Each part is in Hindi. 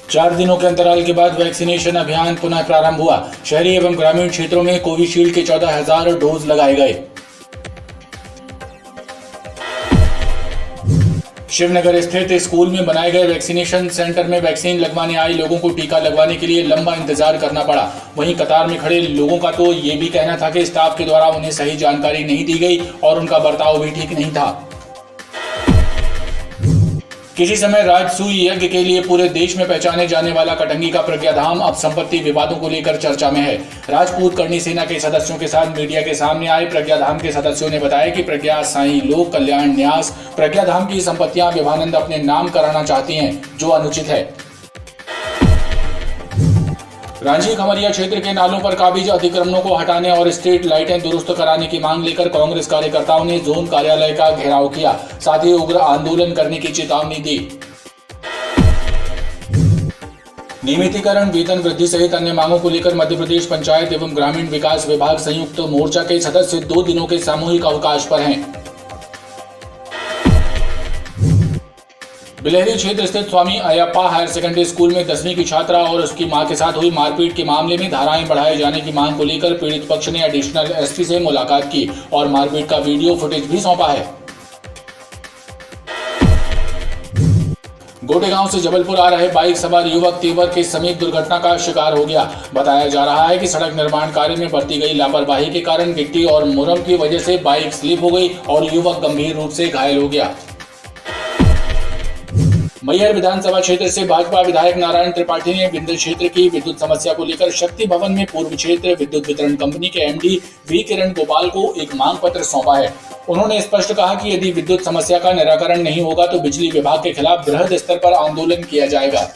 4 दिनों के अंतराल के बाद वैक्सीनेशन अभियान पुनः प्रारंभ हुआ। शहरी एवं ग्रामीण क्षेत्रों में कोविशील्ड के 14,000 डोज लगाए गए। शिवनगर स्थित स्कूल में बनाए गए वैक्सीनेशन सेंटर में वैक्सीन लगवाने आए लोगों को टीका लगवाने के लिए लंबा इंतजार करना पड़ा। वहीं कतार में खड़े लोगों का तो ये भी कहना था कि स्टाफ के द्वारा उन्हें सही जानकारी नहीं दी गई और उनका बर्ताव भी ठीक नहीं था। किसी समय राजसूय यज्ञ के लिए पूरे देश में पहचाने जाने वाला कटंगी का प्रज्ञाधाम अब संपत्ति विवादों को लेकर चर्चा में है। राजपूत करणी सेना के सदस्यों के साथ मीडिया के सामने आए प्रज्ञाधाम के सदस्यों ने बताया कि प्रज्ञा साईं लोक कल्याण न्यास प्रज्ञाधाम की संपत्तियां विभानंद अपने नाम कराना चाहती हैं, जो अनुचित है। रांची खमरिया क्षेत्र के नालों पर काबिज अतिक्रमणों को हटाने और स्ट्रीट लाइटें दुरुस्त कराने की मांग लेकर कांग्रेस कार्यकर्ताओं ने जोन कार्यालय का घेराव किया, साथ ही उग्र आंदोलन करने की चेतावनी दी। नियमितीकरण, वेतन वृद्धि सहित अन्य मांगों को लेकर मध्य प्रदेश पंचायत एवं ग्रामीण विकास विभाग संयुक्त मोर्चा के सदस्य 2 दिनों के सामूहिक अवकाश पर हैं। बिलहरी क्षेत्र स्थित स्वामी अयप्पा हायर सेकेंडरी स्कूल में 10वीं की छात्रा और उसकी मां के साथ हुई मारपीट के मामले में धाराएं बढ़ाए जाने की मांग को लेकर पीड़ित पक्ष ने एडिशनल एसपी से मुलाकात की और मारपीट का वीडियो फुटेज भी सौंपा है। गोटेगांव से जबलपुर आ रहे बाइक सवार युवक तेवर के समीप दुर्घटना का शिकार हो गया। बताया जा रहा है कि सड़क निर्माण कार्य में बरती गई लापरवाही के कारण गिट्टी और मुरम की वजह से बाइक स्लिप हो गई और युवक गंभीर रूप से घायल हो गया। मैहर विधानसभा क्षेत्र से भाजपा विधायक नारायण त्रिपाठी ने विंध्य क्षेत्र की विद्युत समस्या को लेकर शक्ति भवन में पूर्व क्षेत्र विद्युत वितरण कंपनी के एमडी वी किरण गोपाल को एक मांग पत्र सौंपा है। उन्होंने स्पष्ट कहा कि यदि विद्युत समस्या का निराकरण नहीं होगा तो बिजली विभाग के खिलाफ बृहद स्तर पर आंदोलन किया जाएगा।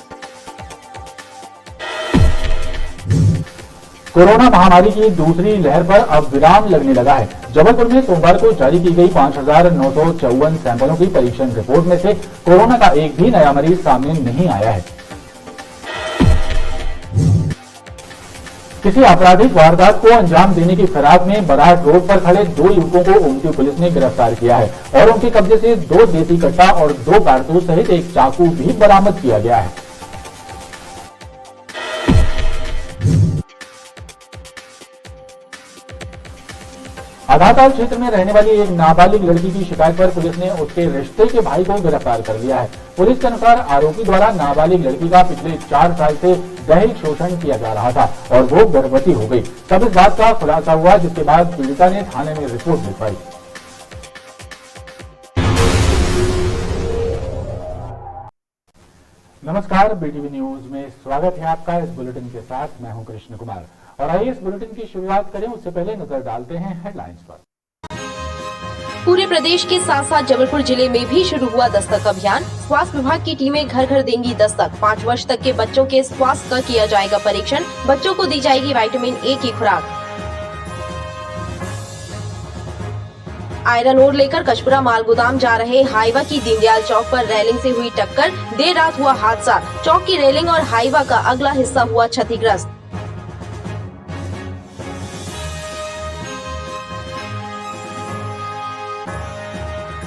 कोरोना महामारी की दूसरी लहर पर अब विराम लगने लगा है। जबलपुर में सोमवार को जारी की गई 5,954 सैंपलों की परीक्षण रिपोर्ट में से कोरोना का एक भी नया मरीज सामने नहीं आया है। किसी आपराधिक वारदात को अंजाम देने की फिराक में बराड़ रोड पर खड़े 2 युवकों को ओमती पुलिस ने गिरफ्तार किया है और उनके कब्जे से 2 देसी कट्टा और 2 कारतूस सहित एक चाकू भी बरामद किया गया है। आधाताल क्षेत्र में रहने वाली एक नाबालिग लड़की की शिकायत पर पुलिस ने उसके रिश्ते के भाई को गिरफ्तार कर लिया है। पुलिस के अनुसार आरोपी द्वारा नाबालिग लड़की का पिछले 4 साल से दैहिक शोषण किया जा रहा था और वो गर्भवती हो गई। तब इस बात का खुलासा हुआ, जिसके बाद पीड़िता ने थाने में रिपोर्ट लिखवाई। नमस्कार, बीटीवी न्यूज में स्वागत है आपका। इस बुलेटिन के साथ मैं हूं कृष्ण कुमार और आइए इस बुलेटिन की शुरुआत करें। उससे पहले नजर डालते हैं हेडलाइंस पर। पूरे प्रदेश के साथ साथ जबलपुर जिले में भी शुरू हुआ दस्तक अभियान। स्वास्थ्य विभाग की टीमें घर घर देंगी दस्तक। 5 वर्ष तक के बच्चों के स्वास्थ्य का किया जाएगा परीक्षण। बच्चों को दी जाएगी विटामिन ए की खुराक। आयरन ओर लेकर कचपुरा माल गोदाम जा रहे हाईवा की दीनदयाल चौक पर रेलिंग से हुई टक्कर। देर रात हुआ हादसा। चौक की रेलिंग और हाईवा का अगला हिस्सा हुआ क्षतिग्रस्त।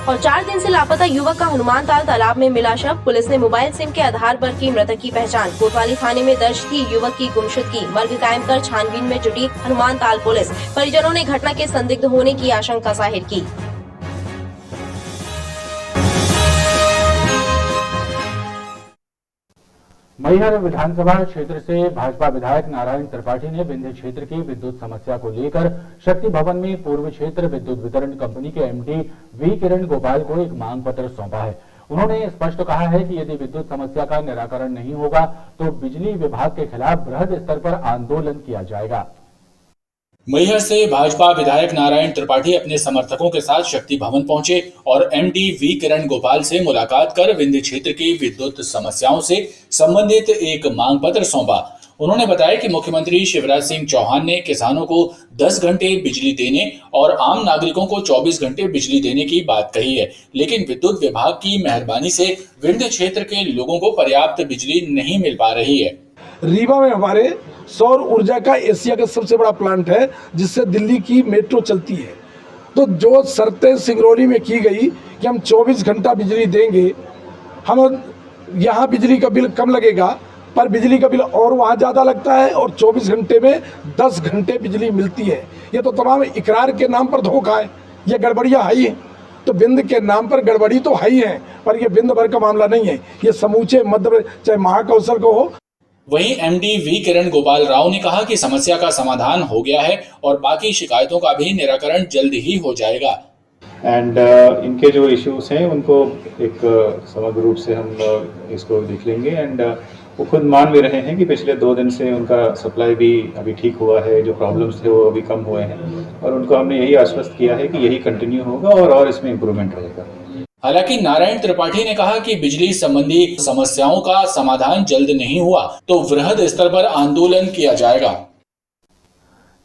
और 4 दिन से लापता युवक का हनुमानताल तालाब में मिला शव। पुलिस ने मोबाइल सिम के आधार पर की मृतक की पहचान। कोतवाली थाने में दर्ज थी युवक की गुमशुदगी। मर्ग कायम कर छानबीन में जुटी हनुमानताल पुलिस। परिजनों ने घटना के संदिग्ध होने की आशंका जाहिर की। मैहर विधानसभा क्षेत्र से भाजपा विधायक नारायण त्रिपाठी ने विंध्य क्षेत्र की विद्युत समस्या को लेकर शक्ति भवन में पूर्व क्षेत्र विद्युत वितरण कंपनी के एमडी वी किरण गोपाल को एक मांग पत्र सौंपा है। उन्होंने स्पष्ट कहा है कि यदि विद्युत समस्या का निराकरण नहीं होगा तो बिजली विभाग के खिलाफ बृहद स्तर पर आंदोलन किया जाएगा। मैहर से भाजपा विधायक नारायण त्रिपाठी अपने समर्थकों के साथ शक्ति भवन पहुंचे और एमडी वी किरण गोपाल से मुलाकात कर विंध्य क्षेत्र की विद्युत समस्याओं से संबंधित एक मांग पत्र सौंपा। उन्होंने बताया कि मुख्यमंत्री शिवराज सिंह चौहान ने किसानों को 10 घंटे बिजली देने और आम नागरिकों को 24 घंटे बिजली देने की बात कही है, लेकिन विद्युत विभाग की मेहरबानी से विंध्य क्षेत्र के लोगों को पर्याप्त बिजली नहीं मिल पा रही है। रीवा में हमारे सौर ऊर्जा का एशिया का सबसे बड़ा प्लांट है, जिससे दिल्ली की मेट्रो चलती है। तो जो शर्तें सिंगरौली में की गई कि हम 24 घंटा बिजली देंगे, हम यहाँ बिजली का बिल कम लगेगा, पर बिजली का बिल और वहाँ ज़्यादा लगता है और 24 घंटे में 10 घंटे बिजली मिलती है। ये तो तमाम इकरार के नाम पर धोखा है, ये गड़बड़ियाँ है ही है। तो बिंद के नाम पर गड़बड़ी तो है ही है, पर ये बिंद भर का मामला नहीं है, ये समूचे मध्य प्रदेश चाहे महाकौशल को हो। वहीं एमडी वी किरण गोपाल राव ने कहा कि समस्या का समाधान हो गया है और बाकी शिकायतों का भी निराकरण जल्द ही हो जाएगा। एंड इनके जो इश्यूज हैं उनको एक समग्र रूप से हम इसको देख लेंगे। एंड वो खुद मान भी रहे हैं कि पिछले 2 दिन से उनका सप्लाई भी अभी ठीक हुआ है, जो प्रॉब्लम्स थे वो अभी कम हुए हैं, और उनको हमने यही आश्वस्त किया है कि यही कंटिन्यू होगा और इसमें इम्प्रूवमेंट रहेगा। हालांकि नारायण त्रिपाठी ने कहा कि बिजली संबंधी समस्याओं का समाधान जल्द नहीं हुआ तो वृहद स्तर पर आंदोलन किया जाएगा।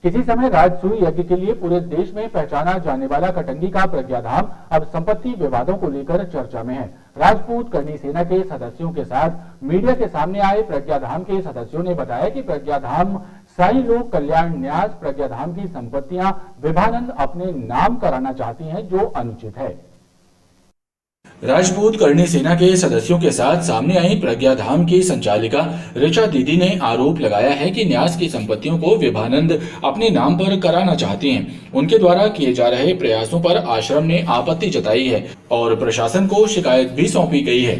किसी समय राजसूय यज्ञ के लिए पूरे देश में पहचाना जाने वाला कटंगी का प्रज्ञाधाम अब संपत्ति विवादों को लेकर चर्चा में है। राजपूत करनी सेना के सदस्यों के साथ मीडिया के सामने आए प्रज्ञाधाम के सदस्यों ने बताया कि प्रज्ञाधाम साईं लोक कल्याण न्यास प्रज्ञाधाम की संपत्तियां विभानंद अपने नाम कराना चाहती हैं, जो अनुचित है। राजपूत करनी सेना के सदस्यों के साथ सामने आई प्रज्ञाधाम की संचालिका ऋचा दीदी ने आरोप लगाया है कि न्यास की संपत्तियों को विभानंद अपने नाम पर कराना चाहती हैं। उनके द्वारा किए जा रहे प्रयासों पर आश्रम ने आपत्ति जताई है और प्रशासन को शिकायत भी सौंपी गई है।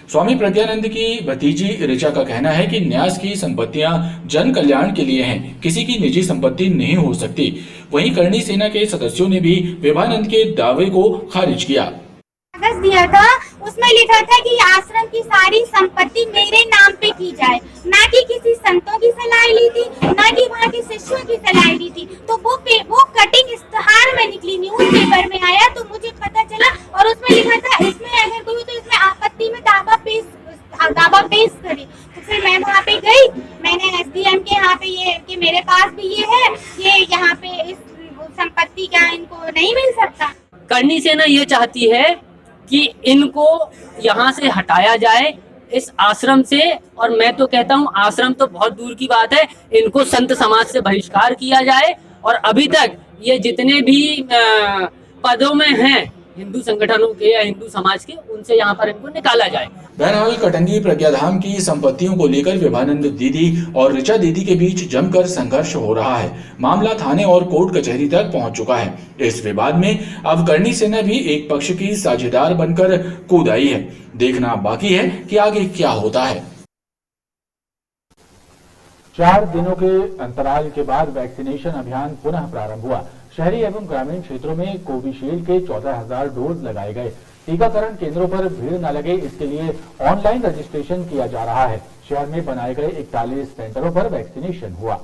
स्वामी प्रज्ञानंद की भतीजी ऋचा का कहना है कि न्यास की संपत्तियां जन कल्याण के लिए हैं, किसी की निजी संपत्ति नहीं हो सकती। वहीं करनी सेना के सदस्यों ने भी विभानंद के दावे को खारिज किया। कागज दिया था, उसमें लिखा था कि आश्रम की सारी संपत्ति मेरे नाम पे की जाए, ना कि किसी संतों की सलाह ली थी, ना कि वहाँ के शिष्यों की सलाह ली थी। तो वो कटिंग इश्तेहार में निकली, न्यूज पेपर में आया, तो मुझे पता चला और उसमें लिखा था इसमें अगर कोई तो इसमें आपत्ति में दावा पेश करे। तो फिर मैं वहाँ पे गई, मैंने एसडीएम के यहाँ पे ये कि मेरे पास भी ये है, ये यहाँ पे इस संपत्ति क्या इनको नहीं मिल सकता। करनी सेना ये चाहती है कि इनको यहाँ से हटाया जाए इस आश्रम से, और मैं तो कहता हूँ आश्रम तो बहुत दूर की बात है, इनको संत समाज से बहिष्कार किया जाए और अभी तक ये जितने भी पदों में हैं हिंदू संगठनों के या हिंदू समाज के, उनसे यहाँ पर इनको निकाला जाए। बहरहाल कटंगी प्रज्ञाधाम की संपत्तियों को लेकर विभानंद दीदी और ऋचा दीदी के बीच जमकर संघर्ष हो रहा है। मामला थाने और कोर्ट कचहरी तक पहुंच चुका है। इस विवाद में अब करनी सेना भी एक पक्ष की साझेदार बनकर कूद आई है। देखना बाकी है कि आगे क्या होता है। 4 दिनों के अंतराल के बाद वैक्सीनेशन अभियान पुनः प्रारंभ हुआ। शहरी एवं ग्रामीण क्षेत्रों में कोविशील्ड के 14,000 डोज लगाए गए। टीकाकरण केंद्रों पर भीड़ न लगे, इसके लिए ऑनलाइन रजिस्ट्रेशन किया जा रहा है। शहर में बनाए गए 41 सेंटरों पर वैक्सीनेशन हुआ।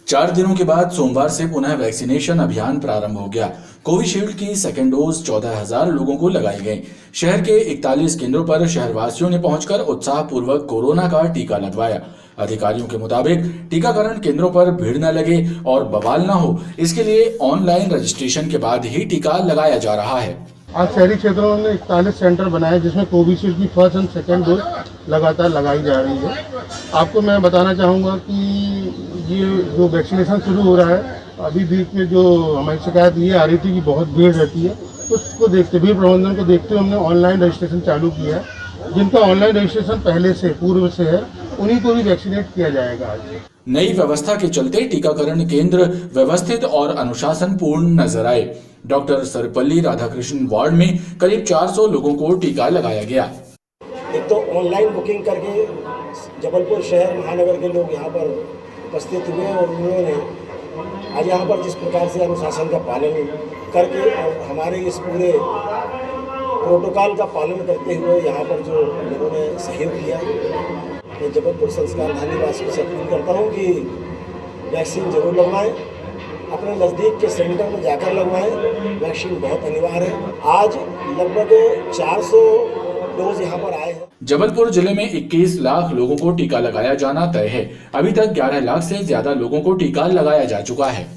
4 दिनों के बाद सोमवार से पुनः वैक्सीनेशन अभियान प्रारंभ हो गया। कोविशील्ड की सेकेंड डोज 14,000 लोगों को लगाई गई। शहर के 41 केंद्रों पर शहरवासियों ने पहुंचकर उत्साहपूर्वक कोरोना का टीका लगवाया। अधिकारियों के मुताबिक टीकाकरण केंद्रों पर भीड़ न लगे और बवाल न हो, इसके लिए ऑनलाइन रजिस्ट्रेशन के बाद ही टीका लगाया जा रहा है। आज शहरी क्षेत्रों में 41 सेंटर बनाए जिसमें कोविशील्ड की फर्स्ट एंड सेकेंड डोज लगातार लगाई जा रही है। आपको मैं बताना चाहूँगा कि ये जो वैक्सीनेशन शुरू हो रहा है, अभी बीच में जो हमारी शिकायत ये आ रही थी कि बहुत भीड़ रहती है, उसको देखते भीड़ प्रबंधन को देखते हुए हमने ऑनलाइन रजिस्ट्रेशन चालू किया है। जिनका ऑनलाइन रजिस्ट्रेशन पहले से पूर्व से है, उन्हीं को भी वैक्सीनेट किया जाएगा। आज नई व्यवस्था के चलते टीकाकरण केंद्र व्यवस्थित और अनुशासन पूर्ण नजर आए। डॉक्टर सर्वपल्ली राधाकृष्णन वार्ड में करीब 400 लोगों को टीका लगाया गया। एक तो ऑनलाइन बुकिंग करके जबलपुर शहर महानगर के लोग यहाँ पर उपस्थित हुए और उन्होंने आज यहाँ पर जिस प्रकार से अनुशासन का पालन करके और हमारे इस पूरे प्रोटोकॉल का पालन करते हुए यहाँ पर जो लोगों ने सहयोग किया, मैं जबलपुर संस्कार धानी वासियों से अपील करता हूँ कि वैक्सीन जरूर लगवाएं, अपने नज़दीक के सेंटर में जाकर लगवाएं। वैक्सीन बहुत अनिवार्य है। आज लगभग 400 डोज यहाँ पर आए हैं। जबलपुर जिले में 21 लाख लोगों को टीका लगाया जाना तय है। अभी तक 11 लाख से ज्यादा लोगों को टीका लगाया जा चुका है।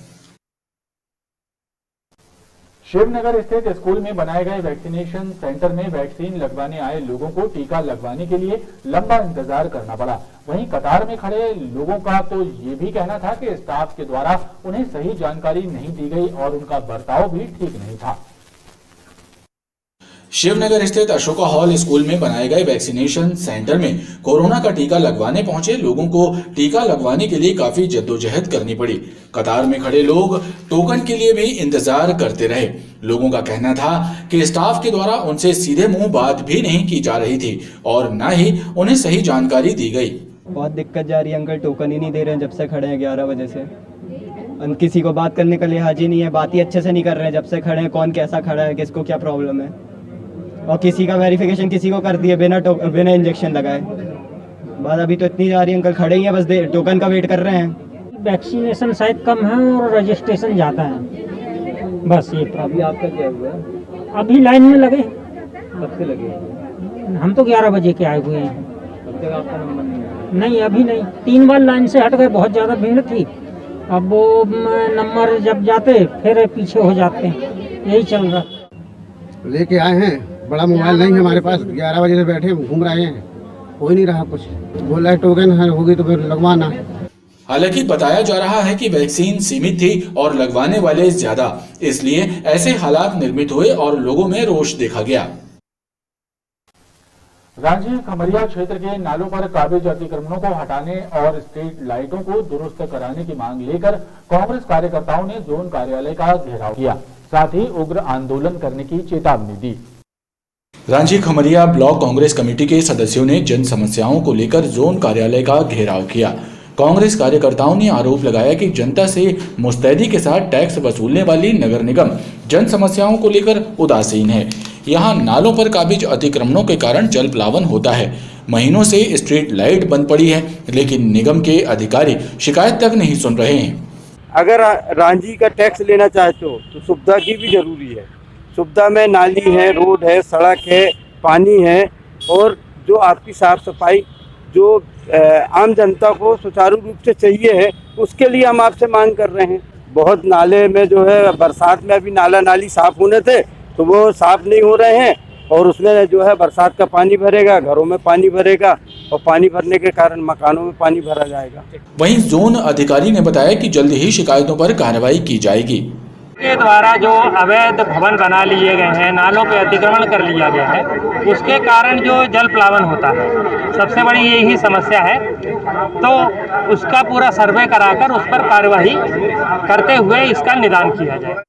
शिवनगर स्थित स्कूल में बनाए गए वैक्सीनेशन सेंटर में वैक्सीन लगवाने आए लोगों को टीका लगवाने के लिए लंबा इंतजार करना पड़ा। वहीं कतार में खड़े लोगों का तो ये भी कहना था कि स्टाफ के द्वारा उन्हें सही जानकारी नहीं दी गई और उनका बर्ताव भी ठीक नहीं था। शिवनगर स्थित अशोका हॉल स्कूल में बनाए गए वैक्सीनेशन सेंटर में कोरोना का टीका लगवाने पहुंचे लोगों को टीका लगवाने के लिए काफी जद्दोजहद करनी पड़ी। कतार में खड़े लोग टोकन के लिए भी इंतजार करते रहे। लोगों का कहना था कि स्टाफ के द्वारा उनसे सीधे मुंह बात भी नहीं की जा रही थी और न ही उन्हें सही जानकारी दी गई। बहुत दिक्कत जा रही है अंकल, टोकन ही नहीं दे रहे हैं जब से खड़े हैं 11 बजे से। किसी को बात करने का लिहाज ही नहीं है, बात ही अच्छे से नहीं कर रहे हैं जब से खड़े हैं, कौन कैसा खड़ा है, किसको क्या प्रॉब्लम है, और किसी का वेरिफिकेशन किसी को कर दिए बिना इंजेक्शन लगाए। बात अभी तो इतनी जा रही है अंकल, खड़े ही हैं बस टोकन का वेट कर रहे हैं। वैक्सीनेशन शायद कम है और रजिस्ट्रेशन ज़्यादा है, बस ये प्रॉब्लम। अभी आपका क्या हुआ है? अभी लाइन में लगे। कब से लगे? हम तो 11 बजे के आए हुए हैं। अब तक आपका नंबर नहीं आया? नहीं अभी नहीं, 3 बार लाइन से हट गए, बहुत ज़्यादा भीड़ थी। अब वो नंबर जब जाते फिर पीछे हो जाते हैं, यही चल रहा। लेके आए हैं, बड़ा मोबाइल नहीं है हमारे पास, 11 बजे से बैठे घूम रहे हैं, हो ही नहीं रहा कुछ। बोला टोकन है होगी तो फिर लगवाना। हालांकि बताया जा रहा है कि वैक्सीन सीमित थी और लगवाने वाले ज्यादा, इसलिए ऐसे हालात निर्मित हुए और लोगों में रोष देखा गया। रांची खमरिया क्षेत्र के नालों पर काबिज अतिक्रमणों को हटाने और स्ट्रीट लाइटों को दुरुस्त कराने की मांग लेकर कांग्रेस कार्यकर्ताओं ने जोन कार्यालय का घेराव किया, साथ ही उग्र आंदोलन करने की चेतावनी दी। रांची खमरिया ब्लॉक कांग्रेस कमेटी के सदस्यों ने जन समस्याओं को लेकर जोन कार्यालय का घेराव किया। कांग्रेस कार्यकर्ताओं ने आरोप लगाया कि जनता से मुस्तैदी के साथ टैक्स वसूलने वाली नगर निगम जन समस्याओं को लेकर उदासीन है। यहाँ नालों पर काबिज अतिक्रमणों के कारण जल प्लावन होता है। महीनों से स्ट्रीट लाइट बंद पड़ी है, लेकिन निगम के अधिकारी शिकायत तक नहीं सुन रहे हैं। अगर रांची का टैक्स लेना चाहते हो तो सुविधा की भी जरूरी है। सुविधा में नाली है, रोड है, सड़क है, पानी है, और जो आपकी साफ सफाई जो आम जनता को सुचारू रूप से चाहिए है, उसके लिए हम आपसे मांग कर रहे हैं। बहुत नाले में जो है बरसात में अभी नाला नाली साफ होने थे तो वो साफ नहीं हो रहे हैं, और उसमें जो है बरसात का पानी भरेगा, घरों में पानी भरेगा, और पानी भरने के कारण मकानों में पानी भरा जाएगा। वहीं जोन अधिकारी ने बताया कि जल्द ही शिकायतों पर कार्रवाई की जाएगी। के द्वारा जो अवैध भवन बना लिए गए हैं, नालों पे अतिक्रमण कर लिया गया है, उसके कारण जो जल प्लावन होता है, सबसे बड़ी यही समस्या है। तो उसका पूरा सर्वे कराकर उस पर कार्यवाही करते हुए इसका निदान किया जाए।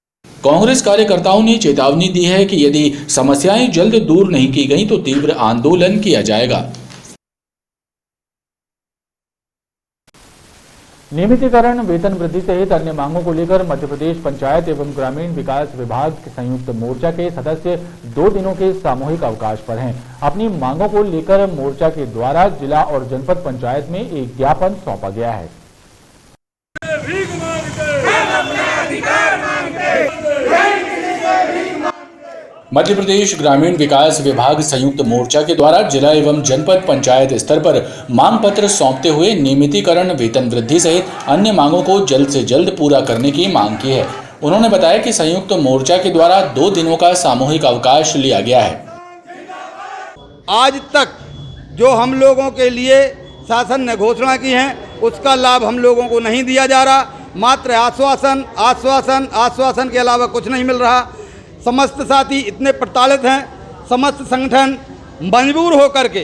कांग्रेस कार्यकर्ताओं ने चेतावनी दी है कि यदि समस्याएं जल्द दूर नहीं की गई तो तीव्र आंदोलन किया जाएगा। नियमितीकरण, वेतन वृद्धि सहित अन्य मांगों को लेकर मध्य प्रदेश पंचायत एवं ग्रामीण विकास विभाग के संयुक्त मोर्चा के सदस्य 2 दिनों के सामूहिक अवकाश पर हैं। अपनी मांगों को लेकर मोर्चा के द्वारा जिला और जनपद पंचायत में एक ज्ञापन सौंपा गया है। मध्य प्रदेश ग्रामीण विकास विभाग संयुक्त मोर्चा के द्वारा जिला एवं जनपद पंचायत स्तर पर मांग पत्र सौंपते हुए नियमितीकरण, वेतन वृद्धि सहित अन्य मांगों को जल्द से जल्द पूरा करने की मांग की है। उन्होंने बताया कि संयुक्त मोर्चा के द्वारा 2 दिनों का सामूहिक अवकाश लिया गया है। आज तक जो हम लोगों के लिए शासन ने घोषणा की है, उसका लाभ हम लोगों को नहीं दिया जा रहा। मात्र आश्वासन आश्वासन आश्वासन के अलावा कुछ नहीं मिल रहा। समस्त साथी इतने प्रताड़ित हैं, समस्त संगठन मजबूर होकर के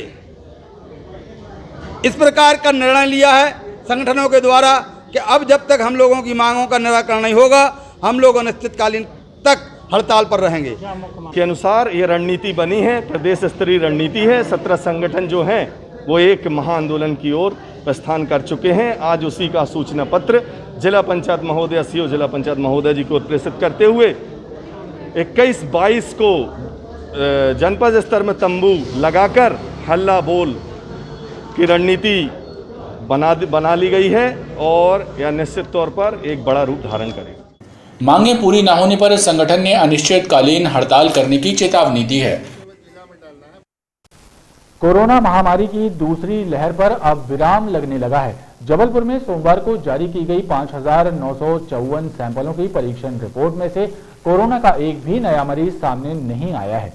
इस प्रकार का निर्णय लिया है संगठनों के द्वारा कि अब जब तक हम लोगों की मांगों का निराकरण नहीं होगा, हम लोग अनिश्चितकालीन तक हड़ताल पर रहेंगे। के अनुसार ये रणनीति बनी है, प्रदेश स्तरीय रणनीति है। 17 संगठन जो हैं वो एक महाआंदोलन की ओर प्रस्थान कर चुके हैं। आज उसी का सूचना पत्र जिला पंचायत महोदय, सीओ जिला पंचायत महोदय जी को प्रेषित करते हुए 21-22 को जनपद स्तर में तंबू लगाकर हल्ला बोल की रणनीति बना ली गई है और यह निश्चित तौर पर एक बड़ा रूप धारण करेगी। मांगे पूरी न होने पर संगठन ने अनिश्चितकालीन हड़ताल करने की चेतावनी दी है। कोरोना महामारी की दूसरी लहर पर अब विराम लगने लगा है। जबलपुर में सोमवार को जारी की गई 5,954 सैंपलों की परीक्षण रिपोर्ट में से कोरोना का एक भी नया मरीज सामने नहीं आया है,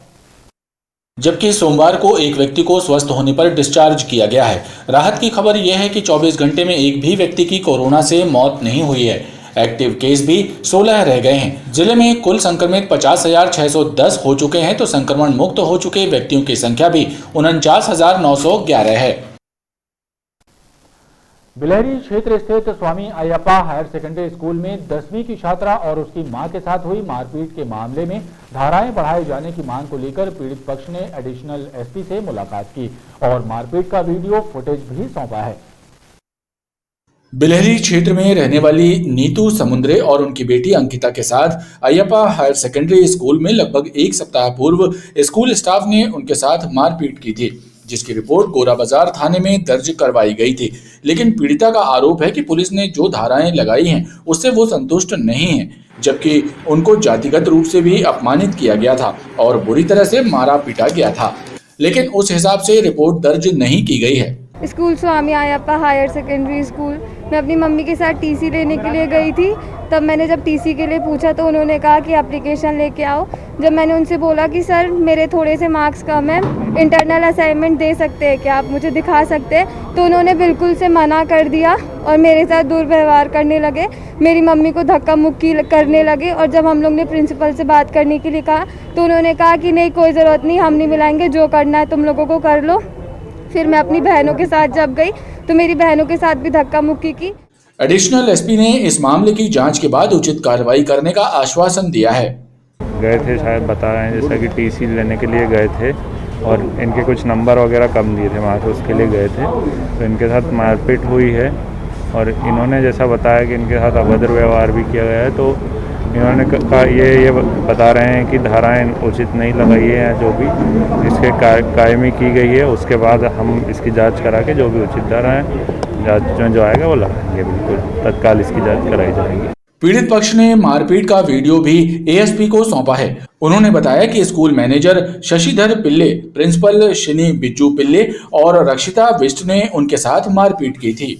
जबकि सोमवार को एक व्यक्ति को स्वस्थ होने पर डिस्चार्ज किया गया है। राहत की खबर यह है कि 24 घंटे में एक भी व्यक्ति की कोरोना से मौत नहीं हुई है। एक्टिव केस भी 16 रह गए हैं। जिले में कुल संक्रमित 50,610 हो चुके हैं तो संक्रमण मुक्त हो चुके व्यक्तियों की संख्या भी 49,911 है। बिलहरी क्षेत्र स्थित स्वामी अयप्पा हायर सेकेंडरी स्कूल में 10वीं की छात्रा और उसकी मां के साथ हुई मारपीट के मामले में धाराएं बढ़ाए जाने की मांग को लेकर पीड़ित पक्ष ने एडिशनल एसपी से मुलाकात की और मारपीट का वीडियो फुटेज भी सौंपा है। बिलहरी क्षेत्र में रहने वाली नीतू समुद्रे और उनकी बेटी अंकिता के साथ अयप्पा हायर सेकेंडरी स्कूल में लगभग एक सप्ताह पूर्व स्कूल स्टाफ ने उनके साथ मारपीट की थी, जिसकी रिपोर्ट गोरा बाजार थाने में दर्ज करवाई गई थी। लेकिन पीड़िता का आरोप है कि पुलिस ने जो धाराएं लगाई हैं उससे वो संतुष्ट नहीं है, जबकि उनको जातिगत रूप से भी अपमानित किया गया था और बुरी तरह से मारा पीटा गया था, लेकिन उस हिसाब से रिपोर्ट दर्ज नहीं की गई है। स्कूल स्वामी अयप्पा हायर सेकेंडरी स्कूल मैं अपनी मम्मी के साथ टीसी लेने के लिए गई थी। तब मैंने जब टीसी के लिए पूछा तो उन्होंने कहा कि एप्लीकेशन लेके आओ। जब मैंने उनसे बोला कि सर मेरे थोड़े से मार्क्स कम है, इंटरनल असाइनमेंट दे सकते हैं क्या, आप मुझे दिखा सकते हैं, तो उन्होंने बिल्कुल से मना कर दिया और मेरे साथ दुर्व्यवहार करने लगे। मेरी मम्मी को धक्का मुक्की करने लगे और जब हम लोग ने प्रिंसिपल से बात करने के लिए कहा तो उन्होंने कहा कि नहीं कोई ज़रूरत नहीं, हम नहीं मिलाएंगे, जो करना है तुम लोगों को कर लो। फिर मैं अपनी बहनों के साथ जब गई तो मेरी बहनों के साथ भी धक्का मुक्की की। एडिशनल एसपी ने इस मामले की जांच के बाद उचित कार्रवाई करने का आश्वासन दिया है। गए थे, शायद बता रहे हैं जैसा कि टीसी लेने के लिए गए थे और इनके कुछ नंबर वगैरह कम दिए थे वहाँ से, उसके लिए गए थे तो इनके साथ मारपीट हुई है और इन्होंने जैसा बताया कि इनके साथ अभद्र व्यवहार भी किया गया है। तो इन्होंने कहा ये बता रहे हैं कि धाराएं उचित नहीं लगाई है, जो भी इसके कायमी की गई है, उसके बाद हम इसकी जांच करा के जो भी उचित धाराएं जांच में जो आएगा वो लगाएंगे, बिल्कुल तत्काल इसकी जांच कराई जाएगी। पीड़ित पक्ष ने मारपीट का वीडियो भी एएसपी को सौंपा है। उन्होंने बताया कि स्कूल मैनेजर शशिधर पिल्ले, प्रिंसिपल शनि बिज्जू पिल्ले और रक्षिता बिष्ट ने उनके साथ मारपीट की थी।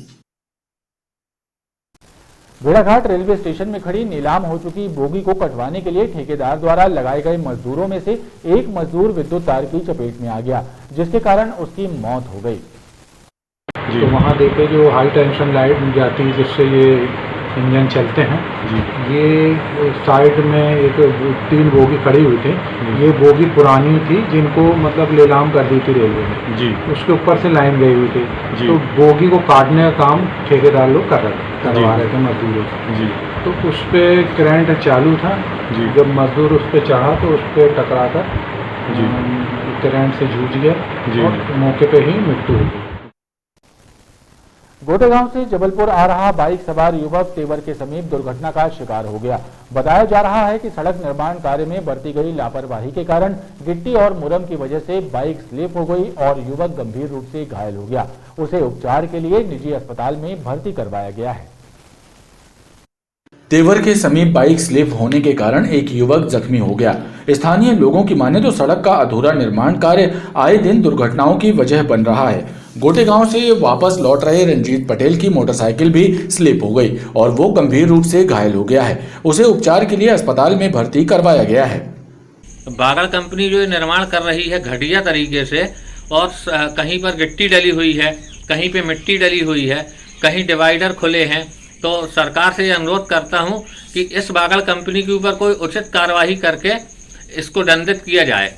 भेड़ाघाट रेलवे स्टेशन में खड़ी नीलाम हो चुकी बोगी को कटवाने के लिए ठेकेदार द्वारा लगाए गए मजदूरों में से एक मजदूर विद्युत तार की चपेट में आ गया, जिसके कारण उसकी मौत हो गई। तो वहाँ देखे जो हाई टेंशन लाइट जाती है जिससे ये इंजन चलते हैं, ये साइड में एक 3 बोगी खड़ी हुई थी। ये बोगी पुरानी थी जिनको मतलब नीलाम कर दी थी रेलवे ने जी, उसके ऊपर से लाइन गई हुई थी। तो बोगी को काटने का काम ठेकेदार लोग करवा रहे थे मजदूरों से। तो उस पर करंट चालू था जी, जब मजदूर उस पर चढ़ा तो उस पर टकरा कर करंट से जूझ गया और मौके पे ही मृत्यु हो गई। गोटेगांव से जबलपुर आ रहा बाइक सवार युवक तेवर के समीप दुर्घटना का शिकार हो गया। बताया जा रहा है कि सड़क निर्माण कार्य में बरती गई लापरवाही के कारण गिट्टी और मुरम की वजह से बाइक स्लिप हो गई और युवक गंभीर रूप से घायल हो गया। उसे उपचार के लिए निजी अस्पताल में भर्ती करवाया गया है। तेवर के समीप बाइक स्लिप होने के कारण एक युवक जख्मी हो गया। स्थानीय लोगों की माने तो सड़क का अधूरा निर्माण कार्य आए दिन दुर्घटनाओं की वजह बन रहा है। गोटेगांव से वापस लौट रहे रंजीत पटेल की मोटरसाइकिल भी स्लिप हो गई और वो गंभीर रूप से घायल हो गया है। उसे उपचार के लिए अस्पताल में भर्ती करवाया गया है। बागड़ कंपनी जो निर्माण कर रही है घटिया तरीके से, और कहीं पर गिट्टी डली हुई है, कहीं पे मिट्टी डली हुई है, कहीं डिवाइडर खुले हैं। तो सरकार से अनुरोध करता हूं कि इस बागड़ कंपनी के ऊपर कोई उचित कार्यवाही करके इसको दंडित किया जाए।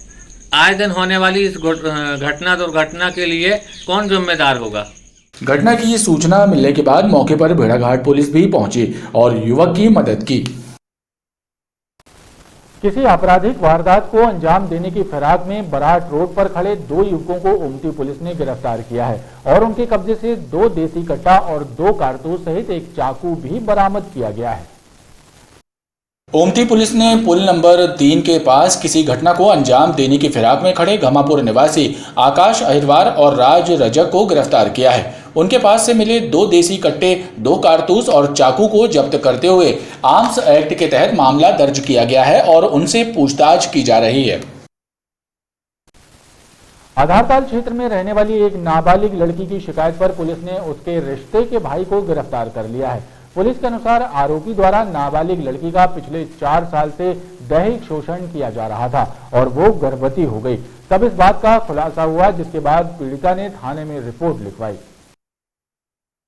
आए दिन होने वाली इस दुर्घटना के लिए कौन जिम्मेदार होगा। घटना की सूचना मिलने के बाद मौके पर भेड़ाघाट पुलिस भी पहुंची और युवक की मदद की। किसी आपराधिक वारदात को अंजाम देने की फिराक में बराट रोड पर खड़े 2 युवकों को ओमती पुलिस ने गिरफ्तार किया है और उनके कब्जे से 2 देसी कट्टा और 2 कारतूस सहित एक चाकू भी बरामद किया गया है। ओमती पुलिस ने पुल नंबर 3 के पास किसी घटना को अंजाम देने की फिराक में खड़े घमापुर निवासी आकाश अहिरवार और राज रजक को गिरफ्तार किया है। उनके पास से मिले 2 देसी कट्टे, 2 कारतूस और चाकू को जब्त करते हुए आर्म्स एक्ट के तहत मामला दर्ज किया गया है और उनसे पूछताछ की जा रही है। आधारताल क्षेत्र में रहने वाली एक नाबालिग लड़की की शिकायत पर पुलिस ने उसके रिश्ते के भाई को गिरफ्तार कर लिया है। पुलिस के अनुसार आरोपी द्वारा नाबालिग लड़की का पिछले 4 साल से दैहिक शोषण किया जा रहा था और वो गर्भवती हो गई। तब इस बात का खुलासा हुआ, जिसके बाद पीड़िता ने थाने में रिपोर्ट लिखवाई।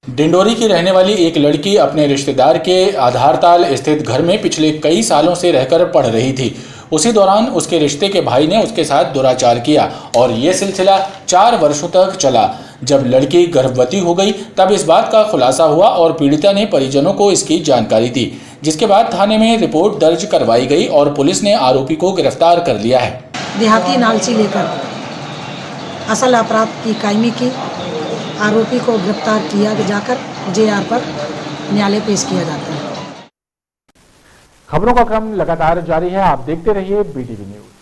डिंडोरी की रहने वाली एक लड़की अपने रिश्तेदार के आधारताल स्थित घर में पिछले कई सालों से रहकर पढ़ रही थी। उसी दौरान उसके रिश्ते के भाई ने उसके साथ दुराचार किया और ये सिलसिला 4 वर्षों तक चला। जब लड़की गर्भवती हो गई तब इस बात का खुलासा हुआ और पीड़िता ने परिजनों को इसकी जानकारी दी, जिसके बाद थाने में रिपोर्ट दर्ज करवाई गई और पुलिस ने आरोपी को गिरफ्तार कर लिया है। देहाती नालची लेकर असल अपराध की कायमी की, आरोपी को गिरफ्तार किया जाकर जेआर पर न्यायालय पेश किया जाता है। खबरों का क्रम लगातार जारी है, आप देखते रहिए BTV न्यूज।